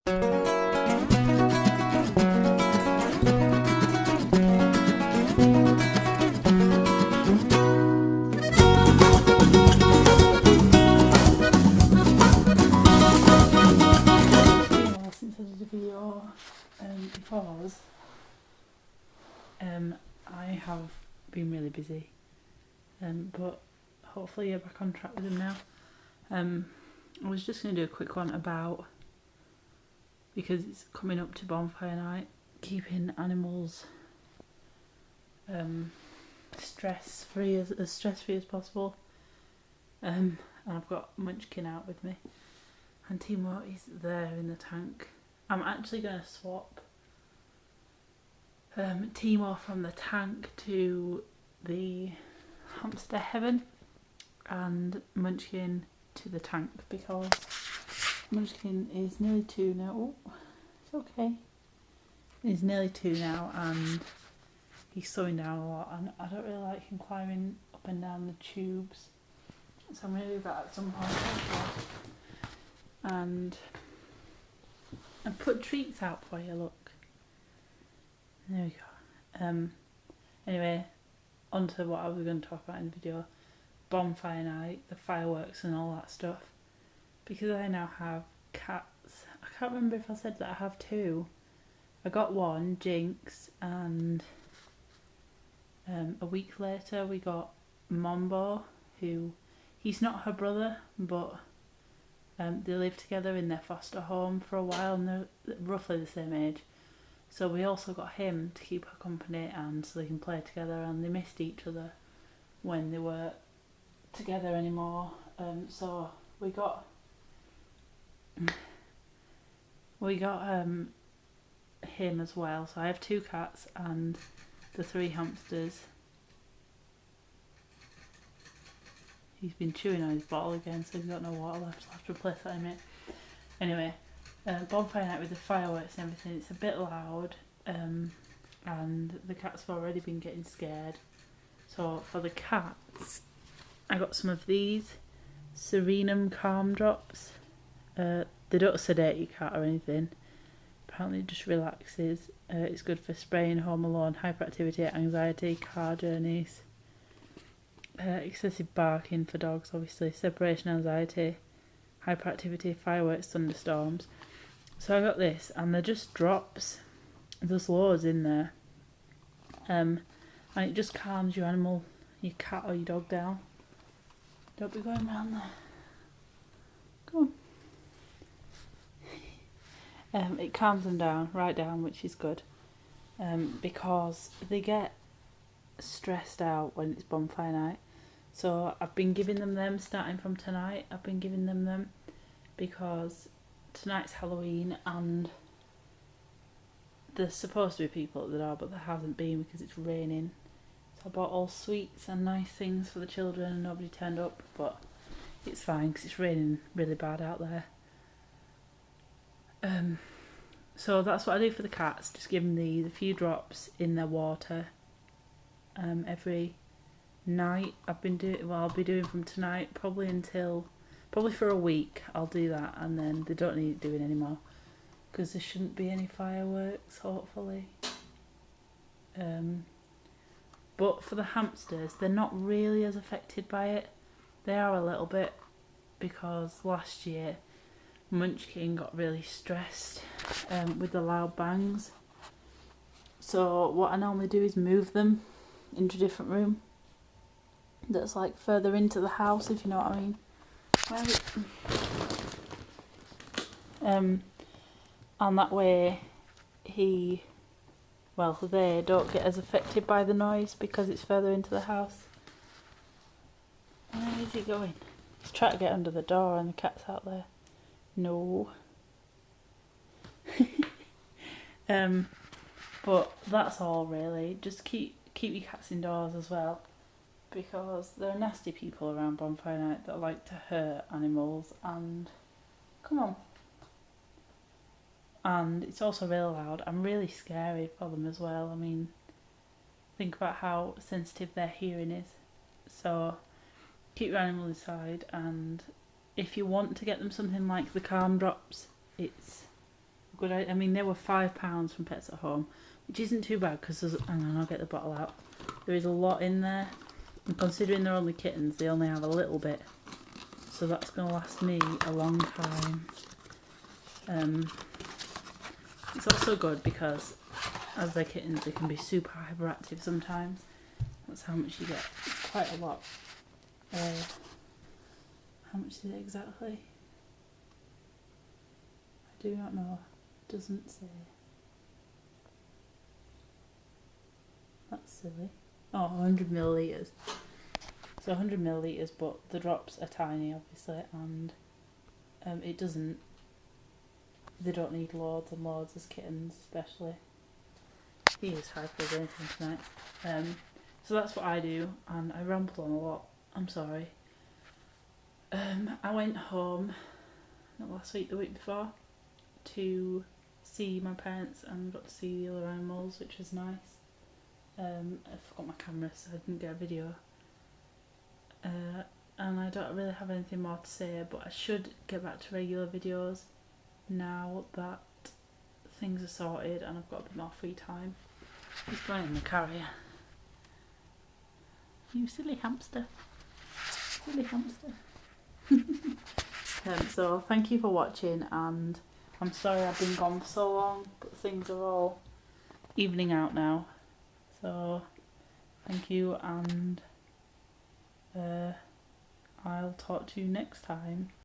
Since I did a video because I have been really busy, but hopefully you're back on track with them now. I was just going to do a quick one about, because it's coming up to Bonfire night, keeping animals stress-free as possible. And I've got Munchkin out with me, and Timo is there in the tank. I'm actually going to swap Timo from the tank to the hamster heaven and Munchkin to the tank, because Munchkin is nearly 2 now. Oh, it's okay. He's nearly 2 now and he's slowing down a lot, and I don't really like him climbing up and down the tubes, so I'm going to do that at some point. And put treats out for you, look. There we go. Anyway, on to what I was going to talk about in the video. Bonfire night, the fireworks and all that stuff. Because I now have cats. I can't remember if I said that I have 2. I got 1, Jinx, and a week later we got Mombo, who, he's not her brother, but they lived together in their foster home for a while, and they're roughly the same age. So we also got him to keep her company, and so they can play together, and they missed each other when they were together anymore. So we got him as well. So I have 2 cats and the 3 hamsters. He's been chewing on his bottle again, so he's got no water left, so I'll have to replace that in a minute. Anyway, bonfire night with the fireworks and everything, it's a bit loud, and the cats have already been getting scared. So for the cats, I got some of these Serenum Calm Drops. They don't sedate your cat or anything, apparently it just relaxes. It's good for spraying, home alone, hyperactivity, anxiety, car journeys. Excessive barking for dogs, obviously, separation anxiety, hyperactivity, fireworks, thunderstorms. So I got this, and they're just drops. There's loads in there, and it just calms your animal, your cat or your dog down. Don't be going around there. Come on. It calms them down, right down, which is good, because they get stressed out when it's bonfire night. So I've been giving them starting from tonight. I've been giving them because tonight's Halloween and there's supposed to be people at the door, but there hasn't been because it's raining. So I bought all sweets and nice things for the children, and nobody turned up, but it's fine because it's raining really bad out there. So that's what I do for the cats, just give them these, a few drops in their water every night. I'll be doing from tonight probably for a week. I'll do that, and then they don't need doing anymore because there shouldn't be any fireworks, hopefully. But for the hamsters, they're not really as affected by it. They are a little bit, because last year Munchkin got really stressed with the loud bangs. So what I normally do is move them into a different room that's like further into the house, if you know what I mean. And that way they don't get as affected by the noise because it's further into the house. Where is he going? He's trying to get under the door and the cat's out there. No. But that's all really. Just keep your cats indoors as well, because there are nasty people around bonfire night that like to hurt animals, and come on. And it's also really loud and really scary for them as well. I mean, think about how sensitive their hearing is. So keep your animal inside, and if you want to get them something like the calm drops, it's good. I mean, they were £5 from Pets at Home, which isn't too bad because there's. Hang on, I'll get the bottle out. There is a lot in there, and considering they're only kittens, they only have a little bit, so that's going to last me a long time. It's also good because as they're kittens, they can be super hyperactive sometimes. That's how much you get. It's quite a lot. How much is it exactly? I do not know. It doesn't say. That's silly. Oh, 100 millilitres. So 100 millilitres, but the drops are tiny, obviously, and it doesn't. They don't need loads and loads as kittens, especially. He is hyper as anything tonight. So that's what I do, and I ramble on a lot. I'm sorry. I went home, not last week, the week before, to see my parents and got to see the other animals, which was nice. I forgot my camera, so I didn't get a video. And I don't really have anything more to say, but I should get back to regular videos now that things are sorted and I've got a bit more free time. He's going in the carrier. You silly hamster. Silly hamster. So thank you for watching, and I'm sorry I've been gone for so long, but things are all evening out now. So thank you, and I'll talk to you next time.